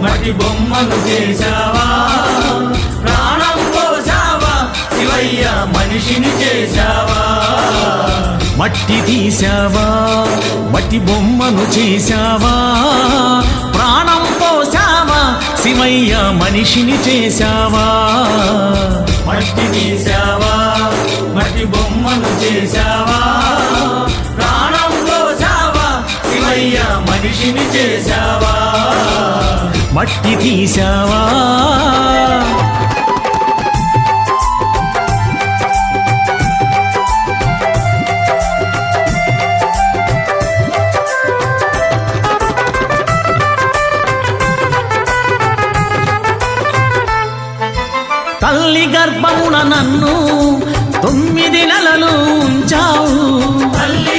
మట్టి బొమ్మను చేశావా, ప్రాణం పోసావా శివయ్య, మనిషిని చేశావా. మట్టి తీసావా, మట్టి బొమ్మను చేశావా, ప్రాణం పోసావా శివయ్య, మనిషిని చేశావా. మట్టి తీసావా, మట్టి బొమ్మను చేశావా, ప్రాణం పోసావా శివయ్య, మనిషిని చేశావా. మట్టి తీసావా. తల్లి గర్భమున నన్ను 9 నెలలు ఉంచావు, తల్లి